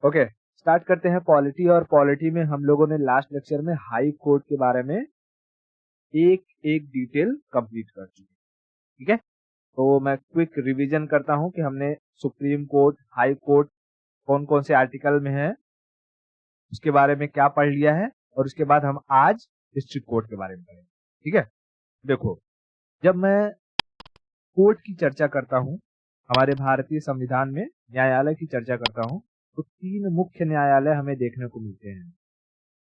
Okay, start करते हैं polity. और पॉलिटी में हम लोगों ने लास्ट लेक्चर में हाई कोर्ट के बारे में एक एक डिटेल कंप्लीट कर चुके, ठीक है। तो मैं क्विक रिवीजन करता हूं कि हमने सुप्रीम कोर्ट, हाई कोर्ट कौन कौन से आर्टिकल में है उसके बारे में क्या पढ़ लिया है, और उसके बाद हम आज डिस्ट्रिक्ट कोर्ट के बारे में पढ़ेंगे, ठीक है। देखो, जब मैं कोर्ट की चर्चा करता हूं, हमारे भारतीय संविधान में न्यायालय की चर्चा करता हूं, तो तीन मुख्य न्यायालय हमें देखने को मिलते हैं,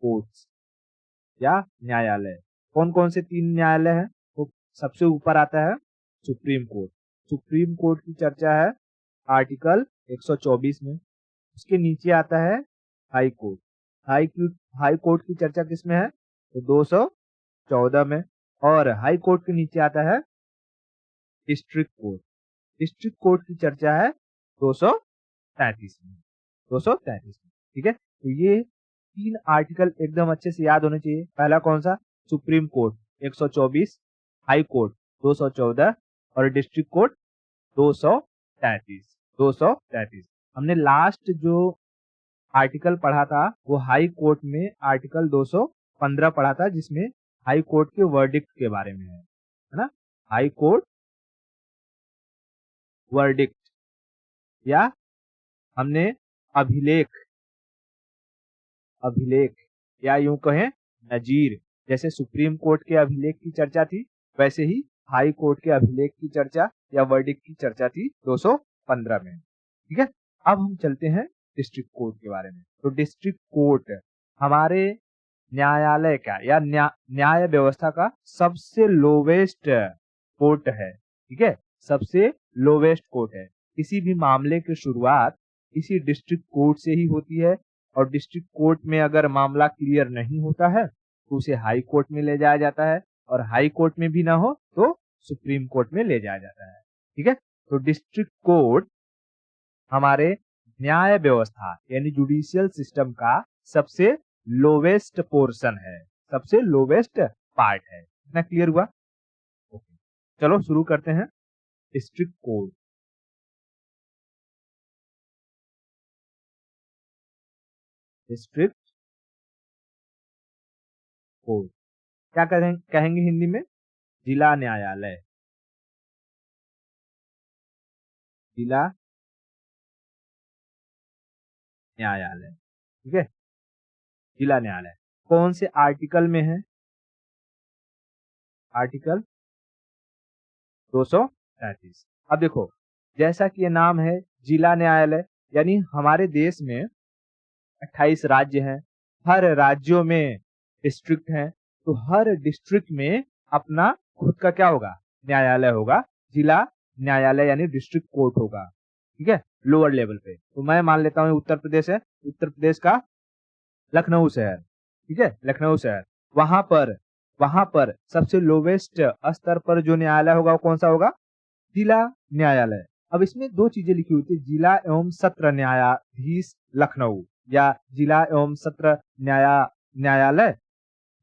कोर्ट्स या न्यायालय। कौन कौन से तीन न्यायालय हैं? तो सबसे ऊपर आता है सुप्रीम कोर्ट। सुप्रीम कोर्ट की चर्चा है आर्टिकल 124 में। उसके नीचे आता है हाई कोर्ट। हाई कोर्ट की चर्चा किसमें है? तो 214 में। और हाई कोर्ट के नीचे आता है डिस्ट्रिक्ट कोर्ट। डिस्ट्रिक्ट कोर्ट की चर्चा है 233 में। 233 में, ठीक है। तो ये तीन आर्टिकल एकदम अच्छे से याद होने चाहिए। पहला कौन सा? सुप्रीम कोर्ट 124, हाई कोर्ट 214 और डिस्ट्रिक्ट कोर्ट 233। 233 हमने लास्ट जो आर्टिकल पढ़ा था वो हाई कोर्ट में आर्टिकल 215 पढ़ा था, जिसमें हाई कोर्ट के वर्डिक्ट के बारे में है ना। हाई कोर्ट वर्डिक्ट, या हमने अभिलेख, अभिलेख या यूं कहें नजीर। जैसे सुप्रीम कोर्ट के अभिलेख की चर्चा थी, वैसे ही हाई कोर्ट के अभिलेख की चर्चा या वर्डिक्ट की चर्चा थी 215 में, ठीक है। अब हम चलते हैं डिस्ट्रिक्ट कोर्ट के बारे में। तो डिस्ट्रिक्ट कोर्ट हमारे न्यायालय का या न्याय व्यवस्था का सबसे लोवेस्ट कोर्ट है, ठीक है। सबसे लोवेस्ट कोर्ट है। किसी भी मामले की शुरुआत इसी डिस्ट्रिक्ट कोर्ट से ही होती है, और डिस्ट्रिक्ट कोर्ट में अगर मामला क्लियर नहीं होता है तो उसे हाई कोर्ट में ले जाया जाता है, और हाई कोर्ट में भी ना हो तो सुप्रीम कोर्ट में ले जाया जाता है, ठीक है। तो डिस्ट्रिक्ट कोर्ट हमारे न्याय व्यवस्था यानी जुडिशियल सिस्टम का सबसे लोवेस्ट पोर्शन है, सबसे लोवेस्ट पार्ट है। इतना क्लियर हुआ? ओके, चलो शुरू करते हैं। डिस्ट्रिक्ट कोर्ट, डिस्ट्रिक्ट कोर्ट क्या कहेंगे हिंदी में? जिला न्यायालय, जिला न्यायालय, ठीक है। जिला न्यायालय कौन से आर्टिकल में है? आर्टिकल 233। अब देखो, जैसा कि ये नाम है जिला न्यायालय, यानी हमारे देश में 28 राज्य हैं। हर राज्यों में डिस्ट्रिक्ट हैं, तो हर डिस्ट्रिक्ट में अपना खुद का क्या होगा? न्यायालय होगा। जिला न्यायालय यानी डिस्ट्रिक्ट कोर्ट होगा, ठीक है, लोअर लेवल पे। तो मैं मान लेता हूं उत्तर प्रदेश है, उत्तर प्रदेश का लखनऊ शहर, ठीक है, लखनऊ शहर। वहां पर सबसे लोवेस्ट स्तर पर जो न्यायालय होगा वो कौन सा होगा? जिला न्यायालय। अब इसमें दो चीजें लिखी हुई थी, जिला एवं सत्र न्यायाधीश लखनऊ, या जिला एवं सत्र न्यायालय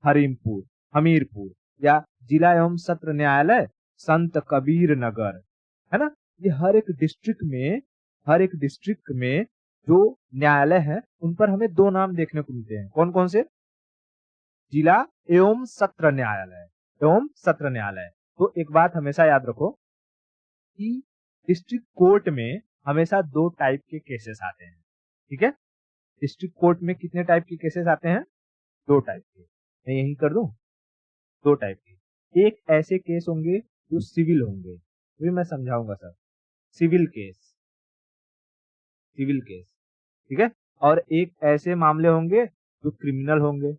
हमीरपुर, हमीरपुर, या जिला एवं सत्र न्यायालय संत कबीर नगर, है ना। ये हर एक डिस्ट्रिक्ट में जो न्यायालय है उन पर हमें दो नाम देखने को मिलते हैं। कौन कौन से? जिला एवं सत्र न्यायालय, एवं सत्र न्यायालय। तो एक बात हमेशा याद रखो कि डिस्ट्रिक्ट कोर्ट में हमेशा दो टाइप के केसेस आते हैं, ठीक है। डिस्ट्रिक्ट कोर्ट में कितने टाइप के केसेस आते हैं? दो टाइप के। मैं यही कर दूं, दो टाइप के। एक ऐसे केस होंगे जो सिविल होंगे, भी मैं समझाऊंगा sir. Civil case, civil case, ठीक है। और एक ऐसे मामले होंगे जो क्रिमिनल होंगे,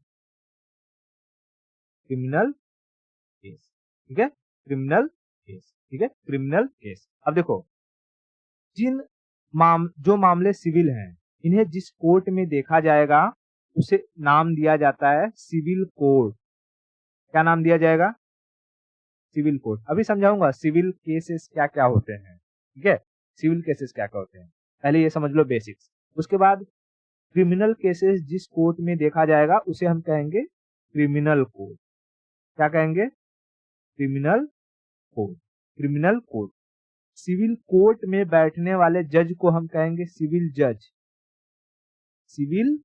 क्रिमिनल केस, ठीक है, क्रिमिनल केस, ठीक है, क्रिमिनल केस। अब देखो, जो मामले सिविल हैं, इन्हें जिस कोर्ट में देखा जाएगा उसे नाम दिया जाता है सिविल कोर्ट। क्या नाम दिया जाएगा? Civil court. अभी समझाऊंगा सिविल केसेस क्या क्या होते हैं, ठीक है, सिविल केसेस क्या क्या होते हैं, पहले ये समझ लो बेसिक्स। उसके बाद क्रिमिनल केसेस जिस कोर्ट में देखा जाएगा उसे हम कहेंगे क्रिमिनल कोर्ट। क्या कहेंगे? Criminal court, criminal court. Civil court में बैठने वाले जज को हम कहेंगे सिविल जज, सिविल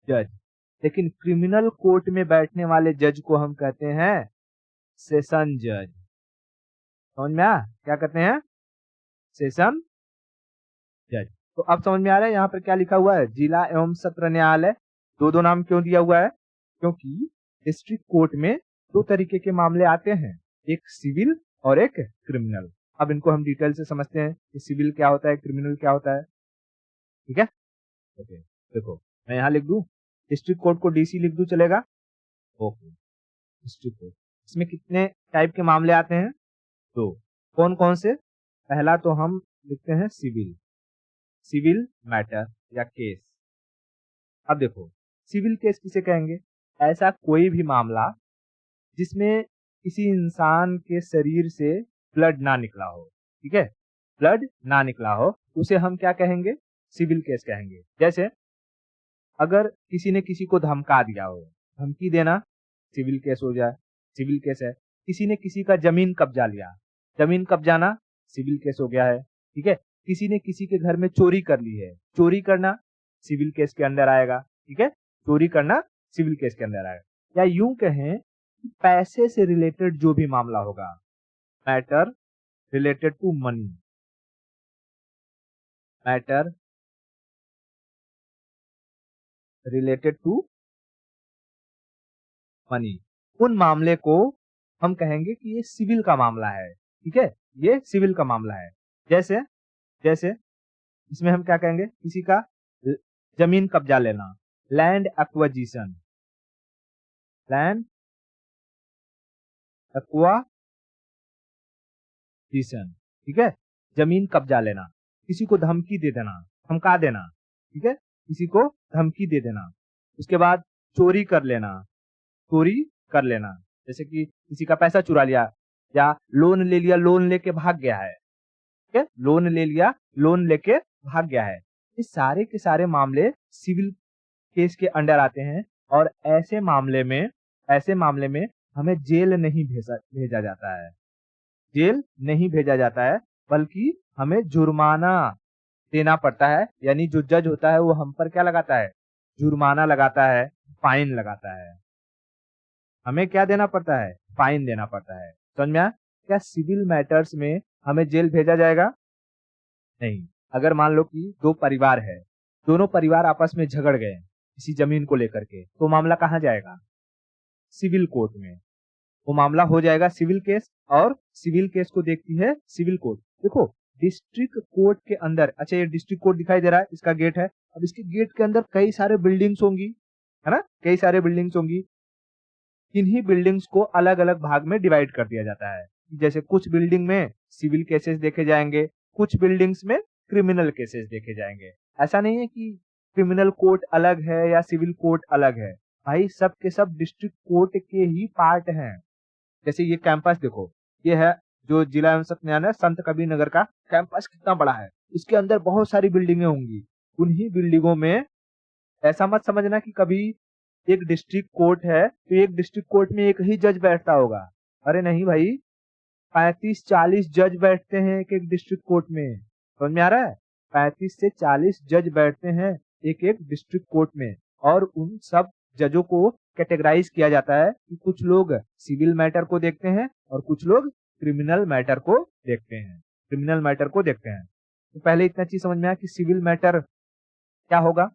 जज। लेकिन क्रिमिनल कोर्ट में बैठने वाले जज को हम कहते हैं सेशन जज। समझ में आया क्या कहते हैं? सेशन जज। तो अब समझ में आ रहा है यहाँ पर क्या लिखा हुआ है? जिला एवं सत्र न्यायालय। दो नाम क्यों दिया हुआ है? क्योंकि डिस्ट्रिक्ट कोर्ट में दो तरीके के मामले आते हैं, एक सिविल और एक क्रिमिनल। अब इनको हम डिटेल से समझते हैं कि सिविल क्या होता है, क्रिमिनल क्या होता है। ठीक है, ओके। देखो मैं यहाँ लिख दूं, डिस्ट्रिक्ट कोर्ट को डीसी लिख दूं, चलेगा? ओके। डिस्ट्रिक्ट कोर्ट, इसमें कितने टाइप के मामले आते हैं? दो। कौन कौन से? पहला तो हम लिखते हैं सिविल, सिविल मैटर या केस। अब देखो सिविल केस किसे कहेंगे? ऐसा कोई भी मामला जिसमें किसी इंसान के शरीर से ब्लड ना निकला हो, ठीक है, ब्लड ना निकला हो, उसे हम क्या कहेंगे? सिविल केस कहेंगे। जैसे अगर किसी ने किसी को धमका दिया हो, धमकी देना सिविल केस हो जाए, सिविल केस है। किसी ने किसी का जमीन कब्जा लिया, जमीन कब्जाना सिविल केस हो गया है। ठीक है, किसी ने किसी के घर में चोरी कर ली है, चोरी करना सिविल केस के अंदर आएगा। ठीक है, चोरी करना सिविल केस के अंदर आएगा। या यूं कहें पैसे से रिलेटेड जो भी मामला होगा, matter related to money, matter related to money, उन मामले को हम कहेंगे कि ये सिविल का मामला है। ठीक है, ये सिविल का मामला है। जैसे जैसे इसमें हम क्या कहेंगे? किसी का जमीन कब्जा लेना, लैंड एक्विजिशन, लैंड एक्विजिशन। ठीक है, जमीन कब्जा लेना, किसी को धमकी दे देना, धमका देना। ठीक है, किसी को धमकी दे देना। उसके बाद चोरी कर लेना, चोरी कर लेना, जैसे कि किसी का पैसा चुरा लिया या लोन ले लिया, लोन लेके भाग गया है। ठीक है, लोन ले लिया, लोन लेके भाग गया है। ये सारे के सारे मामले सिविल केस के अंडर आते हैं। और ऐसे मामले में हमें जेल नहीं भेजा जाता है, जेल नहीं भेजा जाता है, बल्कि हमें जुर्माना देना पड़ता है। यानी जो जज होता है वो हम पर क्या लगाता है? जुर्माना लगाता है, फाइन लगाता है। हमें क्या देना पड़ता है? फाइन देना पड़ता है। समझ में आया? क्या सिविल मैटर्स में हमें जेल भेजा जाएगा? नहीं। अगर मान लो कि दो परिवार है, दोनों परिवार आपस में झगड़ गए किसी जमीन को लेकर के, तो मामला कहाँ जाएगा? सिविल कोर्ट में। वो मामला हो जाएगा सिविल केस, और सिविल केस को देखती है सिविल कोर्ट। देखो डिस्ट्रिक्ट कोर्ट के अंदर, अच्छा ये डिस्ट्रिक्ट कोर्ट दिखाई दे रहा है, इसका गेट है। अब इसके गेट के अंदर कई सारे बिल्डिंग्स होंगी, है ना, कई सारे बिल्डिंग्स होंगी। इन्हीं बिल्डिंग्स को अलग अलग भाग में डिवाइड कर दिया जाता है। जैसे कुछ बिल्डिंग में सिविल केसेस देखे जाएंगे, कुछ बिल्डिंग्स में क्रिमिनल केसेस देखे जाएंगे। ऐसा नहीं है कि क्रिमिनल कोर्ट अलग है या सिविल कोर्ट अलग है, भाई सब के सब डिस्ट्रिक्ट कोर्ट के ही पार्ट हैं। जैसे ये कैंपस देखो, ये है जो जिला एवं सत्र न्यायालय संत कबीर नगर का कैंपस, कितना बड़ा है। इसके अंदर बहुत सारी बिल्डिंगें होंगी। उन्हीं बिल्डिंगों में, ऐसा मत समझना कि कभी एक डिस्ट्रिक्ट कोर्ट है तो एक डिस्ट्रिक्ट कोर्ट में एक ही जज बैठता होगा। अरे नहीं भाई, 35-40 जज बैठते हैं एक एक डिस्ट्रिक्ट कोर्ट में। समझ में आ रहा है? 35 से 40 जज बैठते हैं एक एक डिस्ट्रिक्ट कोर्ट में। और उन सब जजों को कैटेगराइज किया जाता है कि कुछ लोग सिविल मैटर को देखते हैं और कुछ लोग क्रिमिनल मैटर को देखते हैं, क्रिमिनल मैटर को देखते हैं। तो पहले इतना चीज समझ में आया कि सिविल मैटर क्या होगा?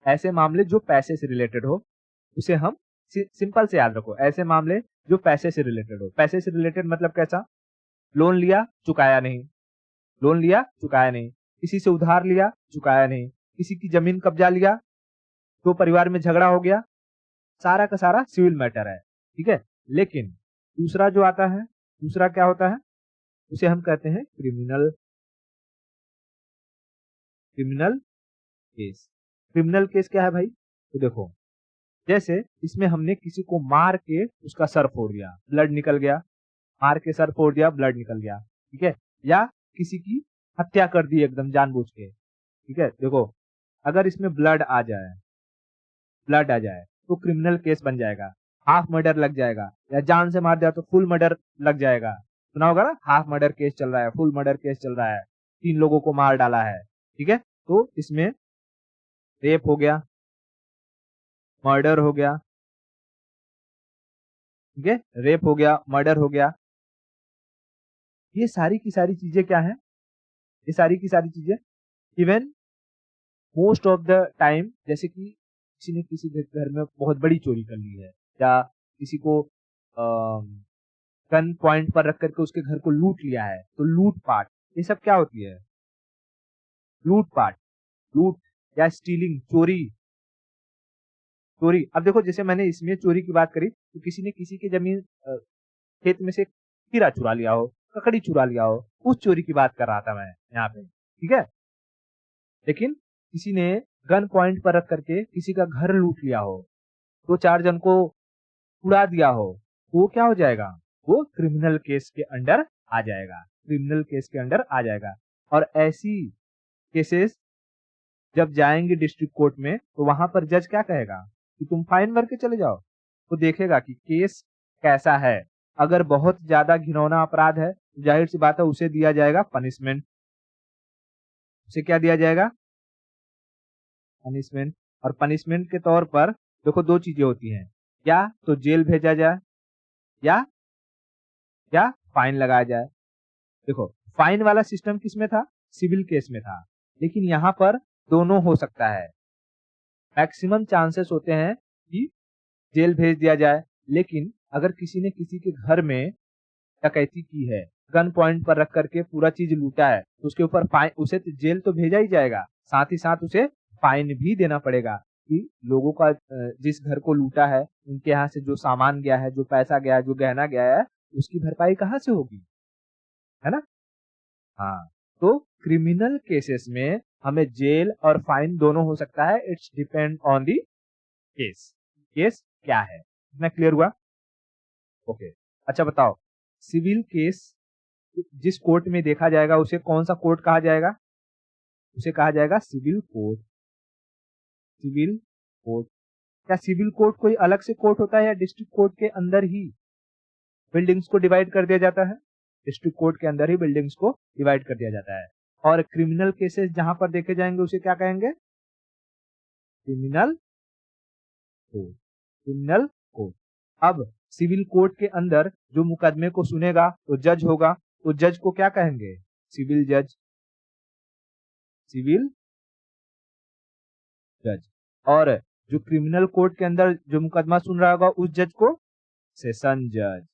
ऐसे मामले जो पैसे से रिलेटेड हो, उसे हम सिंपल से याद रखो, ऐसे मामले जो पैसे से रिलेटेड हो। पैसे से रिलेटेड मतलब कैसा? लोन लिया चुकाया नहीं, लोन लिया चुकाया नहीं, किसी से उधार लिया चुकाया नहीं, किसी की जमीन कब्जा लिया, दो परिवार में झगड़ा हो गया, सारा का सारा सिविल मैटर है। ठीक है, लेकिन दूसरा जो आता है, दूसरा क्या होता है? उसे हम कहते हैं criminal, criminal case. Criminal case क्या है भाई? तो देखो जैसे इसमें हमने किसी को मार के उसका सर फोड़ दिया, ब्लड निकल गया, मार के सर फोड़ दिया, ब्लड निकल गया। ठीक है, या किसी की हत्या कर दी एकदम जानबूझ के। ठीक है, देखो अगर इसमें ब्लड आ जाए, ब्लड आ जाए तो क्रिमिनल केस बन जाएगा। हाफ मर्डर लग जाएगा, या जान से मार दिया तो फुल मर्डर लग जाएगा। सुना होगा ना, हाफ मर्डर केस चल रहा है, फुल मर्डर केस चल रहा है, 3 लोगों को मार डाला है। ठीक है, तो इसमें रेप हो गया, मर्डर हो गया, ठीक है, रेप हो गया, मर्डर हो गया। ये सारी की सारी चीजें क्या है? ये सारी की सारी चीजें even most of the time, जैसे कि किसी ने किसी के घर में बहुत बड़ी चोरी कर ली है, या किसी को गन पॉइंट पर रख करके उसके घर को लूट लिया है, तो लूटपाट, ये सब क्या होती है? लूटपाट, लूट या स्टीलिंग, चोरी। चोरी, अब देखो जैसे मैंने इसमें चोरी की बात करी, तो किसी ने किसी की जमीन खेत में से खीरा चुरा लिया हो, ककड़ी चुरा लिया हो, उस चोरी की बात कर रहा था मैं यहाँ पे, ठीक है। लेकिन किसी ने गन पॉइंट पर रख करके किसी का घर लूट लिया हो, तो 4 जन को उड़ा दिया हो, वो क्या हो जाएगा? वो क्रिमिनल केस के अंडर आ जाएगा, क्रिमिनल केस के अंडर आ जाएगा। और ऐसी केसेस जब जाएंगे डिस्ट्रिक्ट कोर्ट में, तो वहां पर जज क्या कहेगा कि तुम फाइन भर के चले जाओ। तो देखेगा कि केस कैसा है। अगर बहुत ज्यादा घिनौना अपराध है, तो जाहिर सी बात है उसे दिया जाएगा पनिशमेंट। उसे क्या दिया जाएगा? पनिशमेंट। और पनिशमेंट के तौर पर देखो 2 चीजें होती हैं, या तो जेल भेजा जाए, या फाइन लगाया जाए। देखो फाइन वाला सिस्टम किस में था? सिविल केस में था, लेकिन यहाँ पर दोनों हो सकता है। मैक्सिमम चांसेस होते हैं कि जेल भेज दिया जाए, लेकिन अगर किसी ने किसी के घर में डकैती की है, गन पॉइंट पर रख करके पूरा चीज लूटा है, तो उसके ऊपर फाइन, उसे तो जेल तो भेजा ही जाएगा, साथ ही साथ उसे फाइन भी देना पड़ेगा कि लोगों का जिस घर को लूटा है उनके यहाँ से जो सामान गया है, जो पैसा गया है, जो गहना गया है, उसकी भरपाई कहाँ से होगी, है ना। हाँ, तो क्रिमिनल केसेस में हमें जेल और फाइन दोनों हो सकता है। It's depend on the case, case क्या है। इतना क्लियर हुआ? ओके। अच्छा बताओ, सिविल केस जिस कोर्ट में देखा जाएगा उसे कौन सा कोर्ट कहा जाएगा? उसे कहा जाएगा सिविल कोर्ट। Civil court. क्या सिविल कोर्ट कोई अलग से कोर्ट होता है, या डिस्ट्रिक्ट कोर्ट के अंदर ही बिल्डिंग्स को डिवाइड कर दिया जाता है? डिस्ट्रिक्ट कोर्ट के अंदर ही बिल्डिंग्स को डिवाइड कर दिया जाता है। और क्रिमिनल केसेस जहां पर देखे जाएंगे उसे क्या कहेंगे? Criminal court. Criminal court. अब सिविल कोर्ट के अंदर जो मुकदमे को सुनेगा तो जज होगा, तो जज को क्या कहेंगे? सिविल जज। सिविल जज। और जो क्रिमिनल कोर्ट के अंदर जो मुकदमा सुन रहा होगा उस जज को सेशन जज।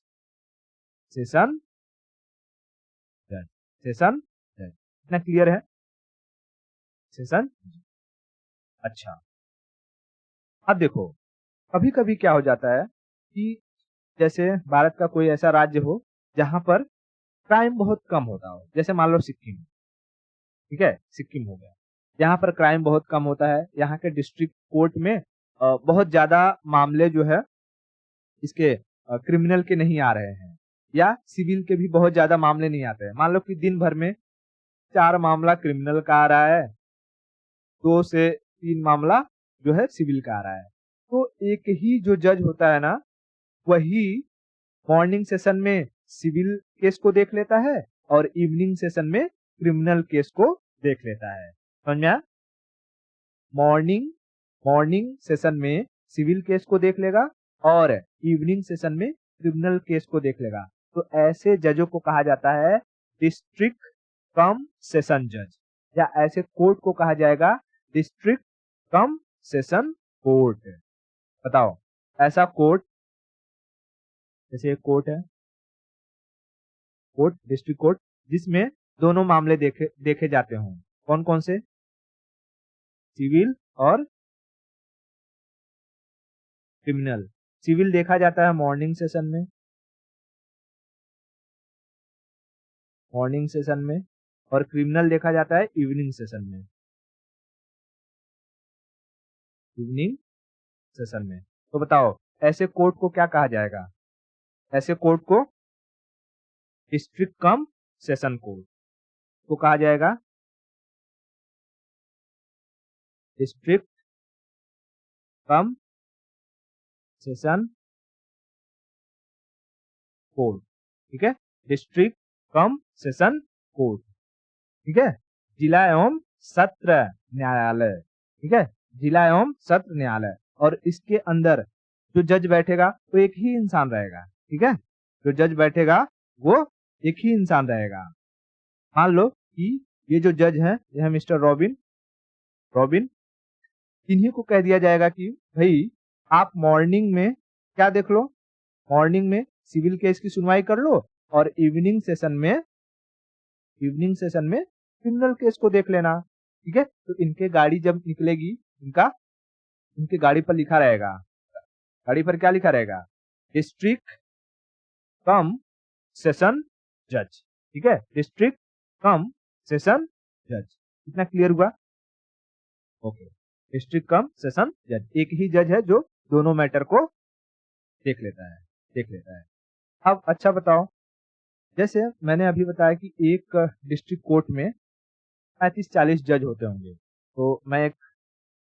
सेशन जज। सेशन जज। इतना क्लियर है? सेशन। अच्छा, अब देखो कभी कभी क्या हो जाता है कि जैसे भारत का कोई ऐसा राज्य हो जहां पर क्राइम बहुत कम होता हो, जैसे मान लो सिक्किम, ठीक है, सिक्किम हो गया। यहाँ पर क्राइम बहुत कम होता है, यहाँ के डिस्ट्रिक्ट कोर्ट में बहुत ज्यादा मामले जो है इसके क्रिमिनल के नहीं आ रहे हैं, या सिविल के भी बहुत ज्यादा मामले नहीं आते हैं। मान लो कि दिन भर में 4 मामला क्रिमिनल का आ रहा है, 2 से 3 मामला जो है सिविल का आ रहा है, तो एक ही जो जज होता है ना, वही मॉर्निंग सेशन में सिविल केस को देख लेता है और इवनिंग सेशन में क्रिमिनल केस को देख लेता है। समझ में आया? मॉर्निंग मॉर्निंग सेशन में सिविल केस को देख लेगा और इवनिंग सेशन में क्रिमिनल केस को देख लेगा। तो ऐसे जजों को कहा जाता है डिस्ट्रिक्ट कम सेशन जज, या ऐसे कोर्ट को कहा जाएगा डिस्ट्रिक्ट कम सेशन कोर्ट। बताओ, ऐसा कोर्ट, जैसे एक कोर्ट है, कोर्ट डिस्ट्रिक्ट कोर्ट, जिसमें दोनों मामले देखे जाते हों, कौन कौन से? सिविल और क्रिमिनल। सिविल देखा जाता है मॉर्निंग सेशन में, मॉर्निंग सेशन में, और क्रिमिनल देखा जाता है इवनिंग सेशन में, इवनिंग सेशन में। तो बताओ ऐसे कोर्ट को क्या कहा जाएगा? ऐसे कोर्ट को डिस्ट्रिक्ट कम सेशन कोर्ट को कहा जाएगा, डिस्ट्रिक्ट कम सेशन कोर्ट, ठीक है, डिस्ट्रिक्ट कम सेशन कोर्ट, ठीक है, जिला एवं सत्र न्यायालय, ठीक है, जिला एवं सत्र न्यायालय, और इसके अंदर जो जज बैठेगा वो एक ही इंसान रहेगा। ठीक है, जो जज बैठेगा वो एक ही इंसान रहेगा। मान लो कि ये जो जज है ये है मिस्टर रॉबिन। इन्हीं को कह दिया जाएगा कि भाई आप मॉर्निंग में क्या देख लो, मॉर्निंग में सिविल केस की सुनवाई कर लो और इवनिंग सेशन में क्रिमिनल केस को देख लेना। ठीक है, तो इनके गाड़ी जब निकलेगी, इनके गाड़ी पर लिखा रहेगा, गाड़ी पर क्या लिखा रहेगा, डिस्ट्रिक्ट कम सेशन जज। ठीक है, डिस्ट्रिक्ट कम सेशन जज। कितना क्लियर हुआ? ओके, डिस्ट्रिक्ट कम सेशन जज, एक ही जज है जो दोनों मैटर को देख लेता है। अब अच्छा बताओ, जैसे मैंने अभी बताया कि एक डिस्ट्रिक्ट कोर्ट में 35-40 जज होते होंगे, तो मैं एक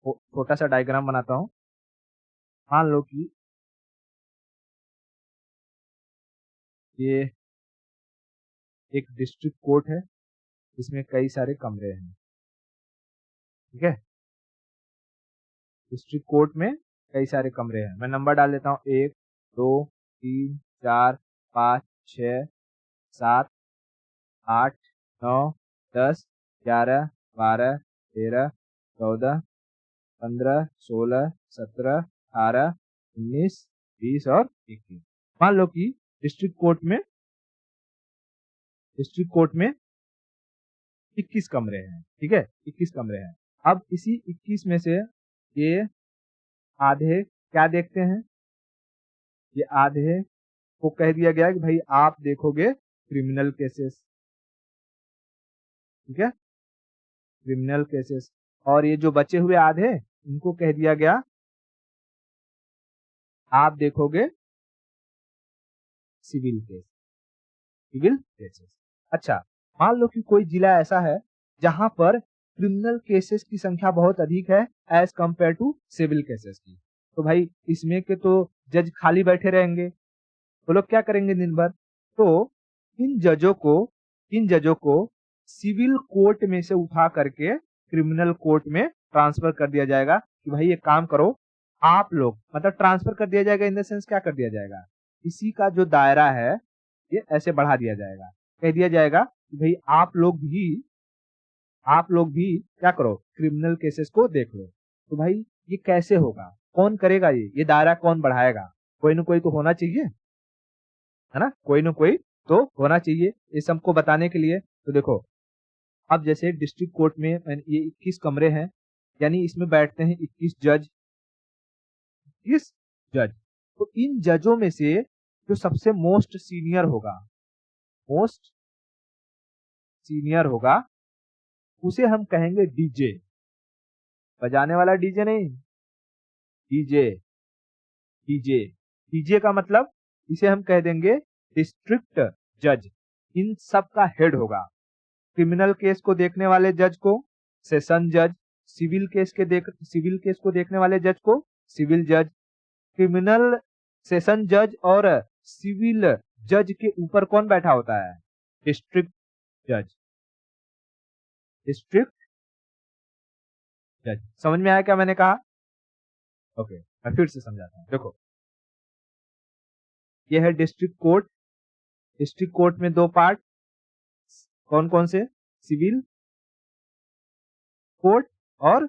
छोटा सा डायग्राम बनाता हूँ। मान लो कि ये एक डिस्ट्रिक्ट कोर्ट है, इसमें कई सारे कमरे हैं। ठीक है, डिस्ट्रिक्ट कोर्ट में कई सारे कमरे हैं। मैं नंबर डाल देता हूँ, 1 2 3 4 5 6 7 8 9 10 11 12 13 14 15 16 17 18 19 20 और 21। मान लो कि डिस्ट्रिक्ट कोर्ट में 21 कमरे हैं। ठीक है, 21 कमरे हैं। अब इसी 21 में से ये आधे क्या देखते हैं, ये आधे को कह दिया गया कि भाई आप देखोगे क्रिमिनल केसेस। ठीक है, क्रिमिनल केसेस। और ये जो बचे हुए आधे, इनको कह दिया गया आप देखोगे सिविल केसेस। अच्छा, मान लो कि कोई जिला ऐसा है जहां पर क्रिमिनल केसेस की संख्या बहुत अधिक है as compare to civil cases की, तो भाई इसमें के तो जज खाली बैठे रहेंगे, वो लोग क्या करेंगे दिन भर? तो इन जजों को सिविल कोर्ट में से उठा करके क्रिमिनल कोर्ट में ट्रांसफर कर दिया जाएगा कि भाई एक काम करो, आप लोग, मतलब ट्रांसफर कर दिया जाएगा इन द सेंस क्या कर दिया जाएगा, इसी का जो दायरा है ये ऐसे बढ़ा दिया जाएगा। कह दिया जाएगा कि भाई आप लोग भी क्या करो, क्रिमिनल केसेस को देख लो। तो भाई ये कैसे होगा, कौन करेगा, ये दायरा कौन बढ़ाएगा? कोई ना कोई तो होना चाहिए, है ना, कोई ना कोई तो होना चाहिए ये सबको बताने के लिए। तो देखो, अब जैसे डिस्ट्रिक्ट कोर्ट में ये 21 कमरे हैं, यानी इसमें बैठते हैं 21 जज। तो इन जजों में से जो सबसे मोस्ट सीनियर होगा उसे हम कहेंगे डीजे। बजाने वाला डीजे नहीं, डीजे। डीजे का मतलब इसे हम कह देंगे डिस्ट्रिक्ट जज। इन सब का हेड होगा। क्रिमिनल केस को देखने वाले जज को सेशन जज, सिविल केस को देखने वाले जज को सिविल जज, क्रिमिनल सेशन जज और सिविल जज के ऊपर कौन बैठा होता है? डिस्ट्रिक्ट जज। समझ में आया क्या मैंने कहा? ओके, मैं फिर से समझाता हूँ। देखो, ये है डिस्ट्रिक्ट कोर्ट में 2 पार्ट, कौन कौन से? सिविल कोर्ट और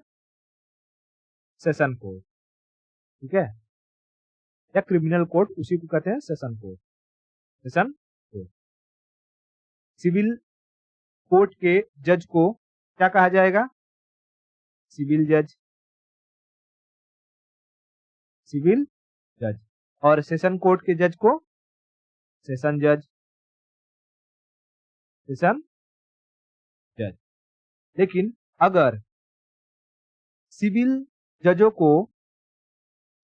सेशन कोर्ट। ठीक है, या क्रिमिनल कोर्ट, उसी को कहते हैं सेशन कोर्ट। सिविल कोर्ट के जज को क्या कहा जाएगा? सिविल जज। और सेशन कोर्ट के जज को सेशन जज। लेकिन अगर सिविल जजों को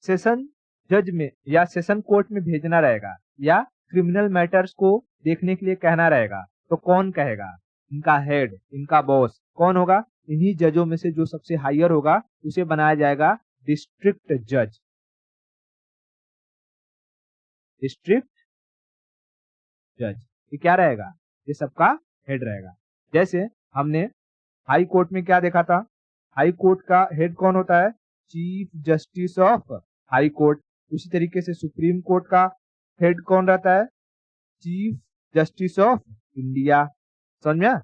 सेशन जज में या सेशन कोर्ट में भेजना रहेगा या क्रिमिनल मैटर्स को देखने के लिए कहना रहेगा, तो कौन कहेगा? इनका हेड, इनका बॉस कौन होगा? इन्हीं जजों में से जो सबसे हायर होगा उसे बनाया जाएगा डिस्ट्रिक्ट जज। ये क्या रहेगा? ये सबका हेड रहेगा। जैसे हमने हाई कोर्ट में क्या देखा था? हाई कोर्ट का हेड कौन होता है? Chief justice of high court. उसी तरीके से सुप्रीम कोर्ट का हेड कौन रहता है? Chief justice of India. समझ में?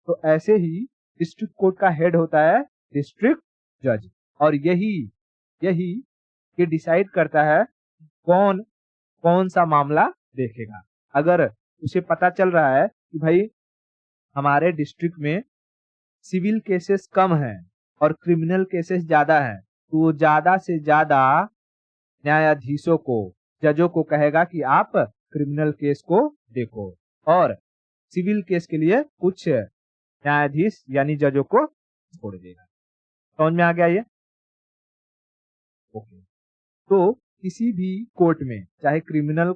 तो ऐसे ही डिस्ट्रिक्ट कोर्ट का हेड होता है डिस्ट्रिक्ट जज, और यही ये डिसाइड करता है कौन कौन सा मामला देखेगा। अगर उसे पता चल रहा है कि भाई हमारे डिस्ट्रिक्ट में सिविल केसेस कम हैं और क्रिमिनल केसेस ज्यादा हैं, तो वो ज्यादा से ज्यादा न्यायाधीशों को, जजों को कहेगा कि आप क्रिमिनल केस को देखो, और सिविल केस के लिए कुछ न्यायाधीश यानी जजों को छोड़ देगा। समझ में आ गया ये? ओके। तो किसी भी कोर्ट में, चाहे क्रिमिनल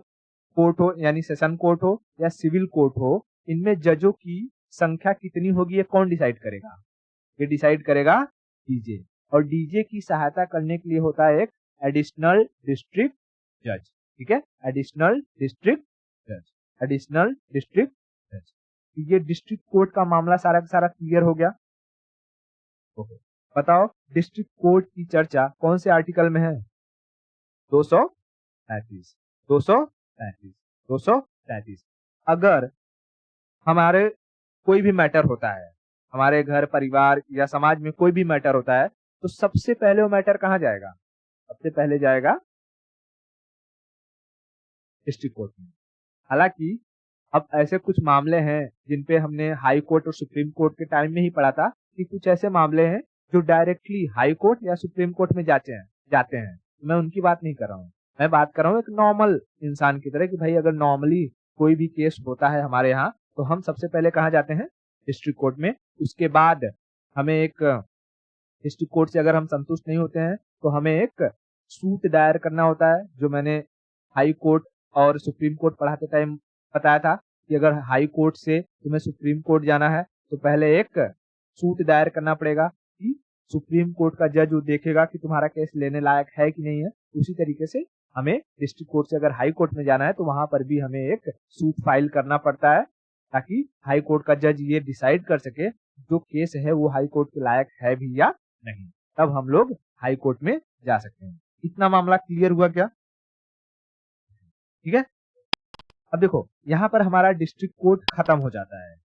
कोर्ट हो यानी सेशन कोर्ट हो या सिविल कोर्ट हो, इनमें जजों की संख्या कितनी होगी ये कौन डिसाइड करेगा? ये डिसाइड करेगा डीजे, और डीजे की सहायता करने के लिए होता है एक एडिशनल डिस्ट्रिक्ट जज। ठीक है, एडिशनल डिस्ट्रिक्ट जज, एडिशनल डिस्ट्रिक्ट जज। ये डिस्ट्रिक्ट कोर्ट का मामला सारा का सारा क्लियर हो गया। ओके, बताओ डिस्ट्रिक्ट कोर्ट की चर्चा कौन से आर्टिकल में है? 233, 233, 233। अगर हमारे कोई भी मैटर होता है, हमारे घर परिवार या समाज में कोई भी मैटर होता है, तो सबसे पहले वो मैटर कहाँ जाएगा? सबसे पहले जाएगा डिस्ट्रिक्ट कोर्ट में। हालांकि अब ऐसे कुछ मामले हैं जिन पे हमने हाई कोर्ट और सुप्रीम कोर्ट के टाइम में ही पढ़ा था कि कुछ ऐसे मामले हैं जो डायरेक्टली हाई कोर्ट या सुप्रीम कोर्ट में जाते हैं। मैं उनकी बात नहीं कर रहा हूँ, मैं बात कर रहा हूँ एक नॉर्मल इंसान की तरह कि भाई अगर नॉर्मली कोई भी केस होता है हमारे यहाँ, तो हम सबसे पहले कहाँ जाते हैं? डिस्ट्रिक्ट कोर्ट में। उसके बाद हमें एक डिस्ट्रिक्ट कोर्ट से अगर हम संतुष्ट नहीं होते हैं तो हमें एक सूट दायर करना होता है, जो मैंने हाई कोर्ट और सुप्रीम कोर्ट पढ़ाते टाइम बताया था कि अगर हाई कोर्ट से तुम्हें सुप्रीम कोर्ट जाना है तो पहले एक सूट दायर करना पड़ेगा कि सुप्रीम कोर्ट का जज देखेगा कि तुम्हारा केस लेने लायक है कि नहीं है। उसी तरीके से हमें डिस्ट्रिक्ट कोर्ट से अगर हाई कोर्ट में जाना है तो वहां पर भी हमें एक सूट फाइल करना पड़ता है, ताकि हाई कोर्ट का जज ये डिसाइड कर सके जो केस है वो हाई कोर्ट के लायक है भी या नहीं, तब हम लोग हाई कोर्ट में जा सकते हैं। इतना मामला क्लियर हुआ क्या? ठीक है। अब देखो यहाँ पर हमारा डिस्ट्रिक्ट कोर्ट खत्म हो जाता है,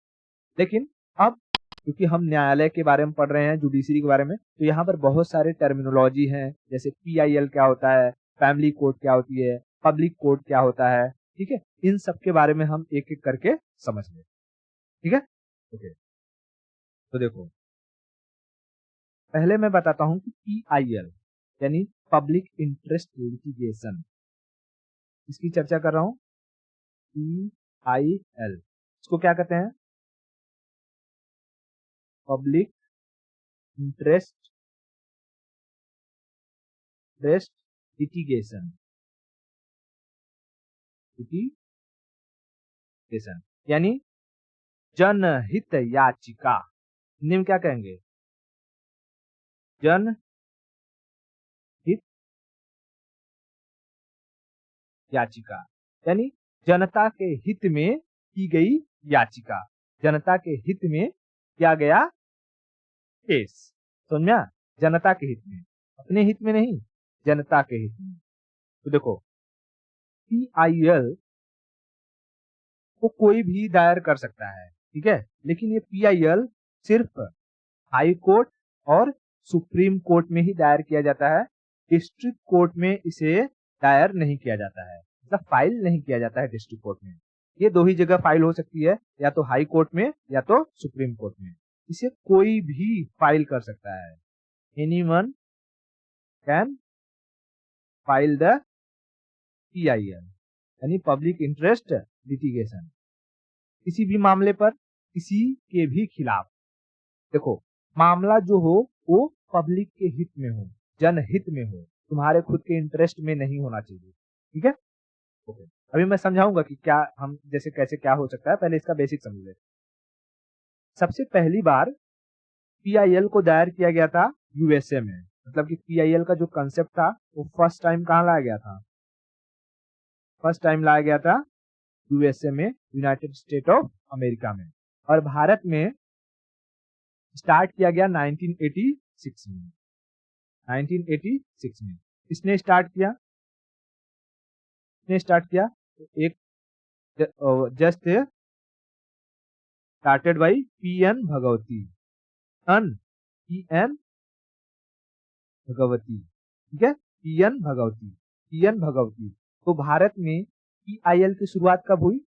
लेकिन अब क्योंकि हम न्यायालय के बारे में पढ़ रहे हैं, जुडिशरी के बारे में, तो यहाँ पर बहुत सारे टर्मिनोलॉजी हैं, जैसे PIL क्या होता है, फैमिली कोर्ट क्या होती है, पब्लिक कोर्ट क्या होता है। ठीक है, इन सब के बारे में हम एक एक करके समझ लें। ठीक है, ओके। तो देखो पहले मैं बताता हूँ कि PIL यानी पब्लिक इंटरेस्ट लिटिगेशन, इसकी चर्चा कर रहा हूँ। PIL इसको क्या कहते हैं? पब्लिक इंटरेस्ट लिटिगेशन, यानी जनहित याचिका। हिंदी में क्या कहेंगे? जनहित याचिका, यानी जनता के हित में की गई याचिका, जनता के हित में किया गया केस। समझा? जनता के हित में, अपने हित में नहीं, जनता के हित में। तो देखो PIL को कोई भी दायर कर सकता है, ठीक है, लेकिन ये PIL सिर्फ हाई कोर्ट और सुप्रीम कोर्ट में ही दायर किया जाता है। डिस्ट्रिक्ट कोर्ट में इसे दायर नहीं किया जाता है, मतलब फाइल नहीं किया जाता है डिस्ट्रिक्ट कोर्ट में। ये दो ही जगह फाइल हो सकती है, या तो हाई कोर्ट में या तो सुप्रीम कोर्ट में। इसे कोई भी फाइल कर सकता है। Anyone can file the PIL यानी पब्लिक इंटरेस्ट लिटिगेशन, किसी भी मामले पर किसी के भी खिलाफ। देखो मामला जो हो वो पब्लिक के हित में हो, जनहित में हो, तुम्हारे खुद के इंटरेस्ट में नहीं होना चाहिए। ठीक है, ओके। अभी मैं समझाऊंगा कि क्या हम जैसे कैसे क्या हो सकता है, पहले इसका बेसिक समझ ले। सबसे पहली बार PIL को दायर किया गया था USA में, मतलब कि PIL का जो कंसेप्ट था वो फर्स्ट टाइम कहाँ लाया गया था? फर्स्ट टाइम लाया गया था USA में, यूनाइटेड स्टेट ऑफ अमेरिका में, और भारत में स्टार्ट किया गया में 1986 में इसने स्टार्ट किया एक just started by PN Bhagwati PN Bhagwati, ठीक है, पीएन भगवती। तो भारत में पीआईएल की शुरुआत कब हुई?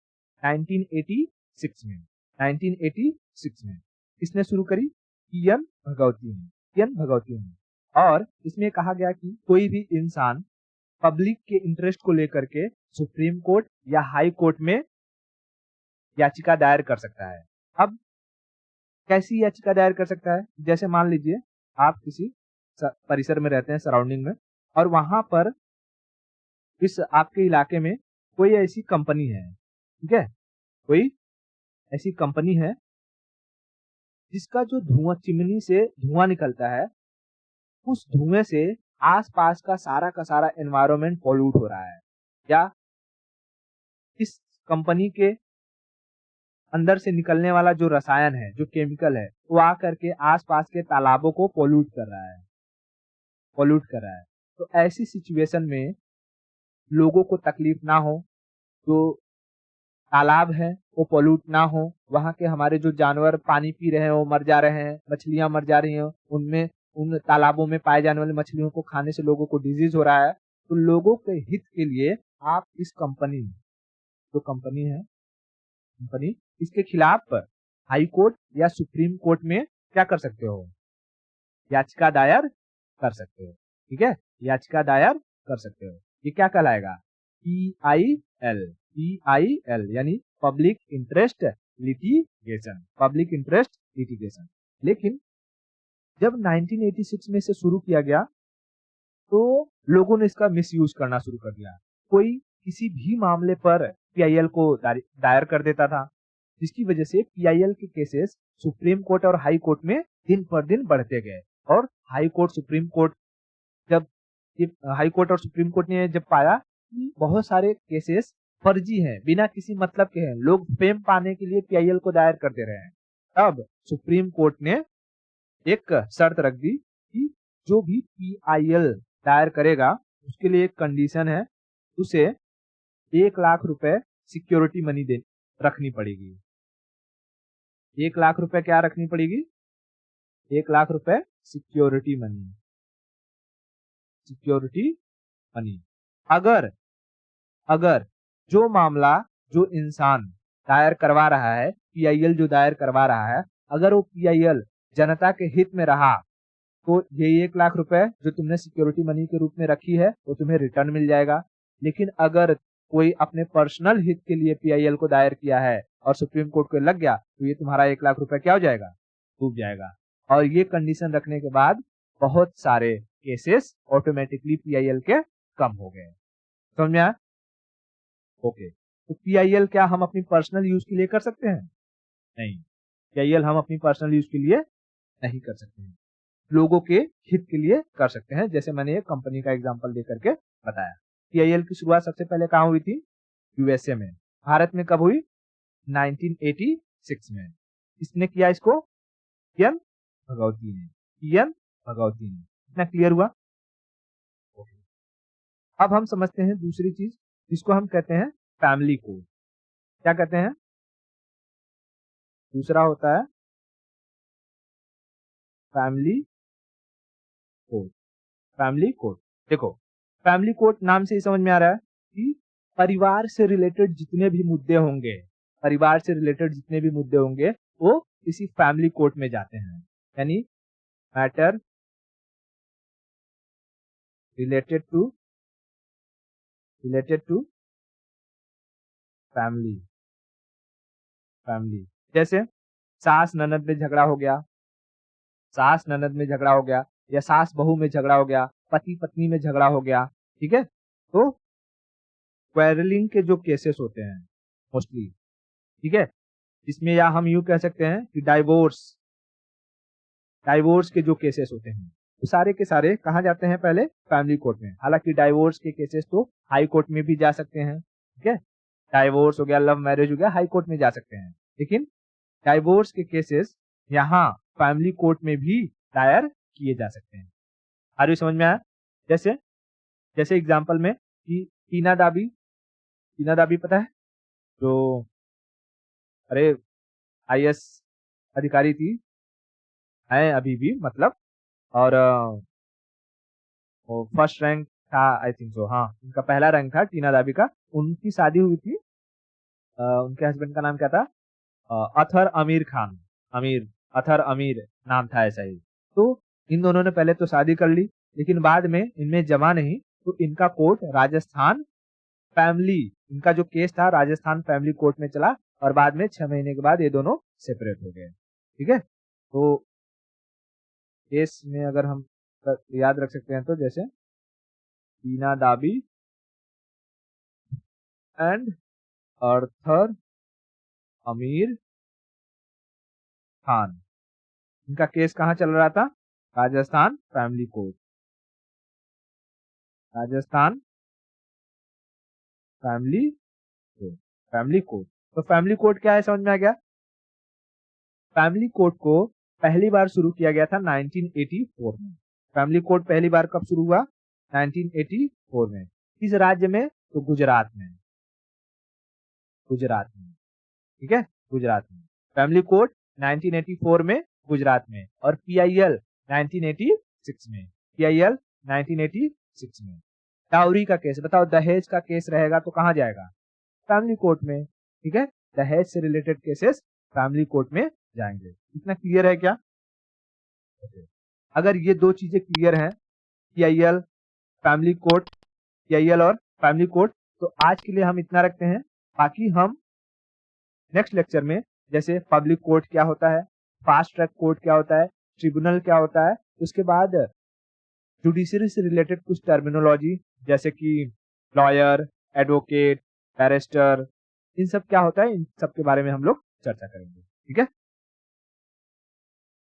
1986 में 1986 में किसने शुरू करी? पीएन भगवती ने। और इसमें कहा गया कि कोई भी इंसान पब्लिक के इंटरेस्ट को लेकर के सुप्रीम कोर्ट या हाई कोर्ट में याचिका दायर कर सकता है। अब कैसी याचिका दायर कर सकता है? जैसे मान लीजिए आप किसी परिसर में रहते हैं, सराउंडिंग में, और वहां पर इस आपके इलाके में कोई ऐसी कंपनी है, ठीक है, कोई ऐसी कंपनी है जिसका जो धुआं, चिमनी से धुआं निकलता है, उस धुएं से आसपास का सारा एनवायरनमेंट पॉल्यूट हो रहा है, या इस कंपनी के अंदर से निकलने वाला जो रसायन है, जो केमिकल है, वो आकर के आसपास के तालाबों को पॉल्यूट कर रहा है। तो ऐसी सिचुएशन में लोगों को तकलीफ ना हो, जो तालाब है वो पॉल्यूट ना हो, वहां के हमारे जो जानवर पानी पी रहे हैं वो मर जा रहे हैं, मछलियां मर जा रही हैं, उन तालाबों में पाए जाने वाली मछलियों को खाने से लोगों को डिजीज हो रहा है। तो लोगों के हित के लिए आप इस कंपनी, जो कंपनी है, इसके खिलाफ पर हाई कोर्ट या सुप्रीम कोर्ट में क्या कर सकते हो? याचिका दायर कर सकते हो, ठीक है, याचिका दायर कर सकते हो। ये क्या कहलाएगा? पीआईएल यानी पब्लिक इंटरेस्ट लिटिगेशन। लेकिन जब 1986 में से शुरू किया गया तो लोगों ने इसका मिसयूज करना शुरू कर दिया। कोई किसी भी मामले पर पीआईएल को दायर कर देता था, जिसकी वजह से पीआईएल के केसेस सुप्रीम कोर्ट और हाई कोर्ट में दिन पर दिन बढ़ते गए। और हाई कोर्ट और सुप्रीम कोर्ट ने जब पाया कि बहुत सारे केसेस फर्जी हैं, बिना किसी मतलब के हैं, लोग फेम पाने के लिए पीआईएल को दायर कर दे रहे हैं, तब सुप्रीम कोर्ट ने एक शर्त रख दी कि जो भी पीआईएल दायर करेगा उसके लिए एक कंडीशन है, उसे 1 लाख रुपए सिक्योरिटी मनी रखनी पड़ेगी। 1 लाख रुपए क्या रखनी पड़ेगी? 1 लाख रुपए सिक्योरिटी मनी। अगर जो मामला जो इंसान दायर करवा रहा है, पीआईएल जो दायर करवा रहा है, अगर वो पीआईएल जनता के हित में रहा तो ये 1 लाख रुपए जो तुमने सिक्योरिटी मनी के रूप में रखी है वो तुम्हें रिटर्न मिल जाएगा। लेकिन अगर कोई अपने पर्सनल हित के लिए पीआईएल को दायर किया है और सुप्रीम कोर्ट को लग गया तो ये तुम्हारा 1 लाख रुपए क्या हो जाएगा? डूब जाएगा। और ये कंडीशन रखने के बाद बहुत सारे केसेस ऑटोमेटिकली पीआईएल के कम हो गए। समझ में आया? ओके, तो पीआईएल क्या हम अपनी पर्सनल यूज के लिए कर सकते हैं? नहीं, पीआईएल हम अपनी पर्सनल यूज के लिए नहीं कर सकते हैं, लोगों के हित के लिए कर सकते हैं, जैसे मैंने एक कंपनी का एग्जांपल देकर के बताया। पीआईएल की शुरुआत सबसे पहले कहाँ हुई थी? यूएसए में। भारत में कब हुई? 1986 में। किसने किया इसको? पीएन भगवती ने। इतना क्लियर हुआ? अब हम समझते हैं दूसरी चीज, जिसको हम कहते हैं फैमिली कोड। क्या कहते हैं? दूसरा होता है फैमिली कोड। देखो, फैमिली कोड नाम से ही समझ में आ रहा है कि परिवार से रिलेटेड जितने भी मुद्दे होंगे वो इसी फैमिली कोर्ट में जाते हैं। यानी मैटर रिलेटेड टू फैमिली। जैसे सास ननद में झगड़ा हो गया, या सास बहू में झगड़ा हो गया, पति पत्नी में झगड़ा हो गया, ठीक है। तो क्वेरलिंग के जो केसेस होते हैं मोस्टली, ठीक है, इसमें या हम यूं कह सकते हैं कि डाइवोर्स के जो केसेस होते हैं वो सारे के सारे कहाँ जाते हैं? पहले फैमिली कोर्ट में। हालांकि डाइवोर्स के केसेस तो हाई कोर्ट में भी जा सकते हैं, ठीक है, डाइवोर्स हो गया, लव मैरिज हो गया, हाई कोर्ट में जा सकते हैं, लेकिन डाइवोर्स के केसेस यहाँ फैमिली कोर्ट में भी दायर किए जा सकते हैं। आर यू समझ में आया? जैसे जैसे एग्जाम्पल में कि टीना दाबी पता है, जो अरे आईएएस अधिकारी थी, है अभी भी मतलब, और वो फर्स्ट रैंक था, आई थिंक सो, हाँ उनका पहला रैंक था टीना दाबी का। उनकी शादी हुई थी, उनके हस्बैंड का नाम क्या था, अथर आमिर खान, अथर आमिर नाम था ऐसा ही। तो इन दोनों ने पहले तो शादी कर ली, लेकिन बाद में इनमें जमा नहीं, तो इनका कोर्ट राजस्थान फैमिली, इनका जो केस था राजस्थान फैमिली कोर्ट में चला, और बाद में 6 महीने के बाद ये दोनों सेपरेट हो गए। ठीक है, तो केस में अगर हम याद रख सकते हैं तो जैसे टीना दाबी एंड अर्थर आमिर खान, इनका केस कहाँ चल रहा था, Rajasthan family court, Rajasthan family court, family court. तो फैमिली कोर्ट क्या है, समझ में आ गया? फैमिली कोर्ट को पहली बार शुरू किया गया था 1984 में। फैमिली कोर्ट पहली बार कब शुरू हुआ, 1984 में। किस राज्य में, तो गुजरात में, गुजरात में। ठीक है, गुजरात में फैमिली कोर्ट 1984 में गुजरात में, और पीआईएल 1986 में, पीआईएल 1986 में। डाउरी का केस बताओ, दहेज का केस रहेगा तो कहां जाएगा, फैमिली कोर्ट में। ठीक है, दहेज से रिलेटेड केसेस फैमिली कोर्ट में जाएंगे। इतना क्लियर है क्या? अगर ये दो चीजें क्लियर हैं, पीआईएल, फैमिली कोर्ट, पीआईएल और फैमिली कोर्ट, तो आज के लिए हम इतना रखते हैं। बाकी हम नेक्स्ट लेक्चर में, जैसे पब्लिक कोर्ट क्या होता है, फास्ट ट्रैक कोर्ट क्या होता है, ट्रिब्यूनल क्या होता है, उसके बाद जुडिशरी से रिलेटेड कुछ टर्मिनोलॉजी जैसे कि लॉयर, एडवोकेट, बैरिस्टर, इन सब क्या होता है, इन सब के बारे में हम लोग चर्चा करेंगे। ठीक है।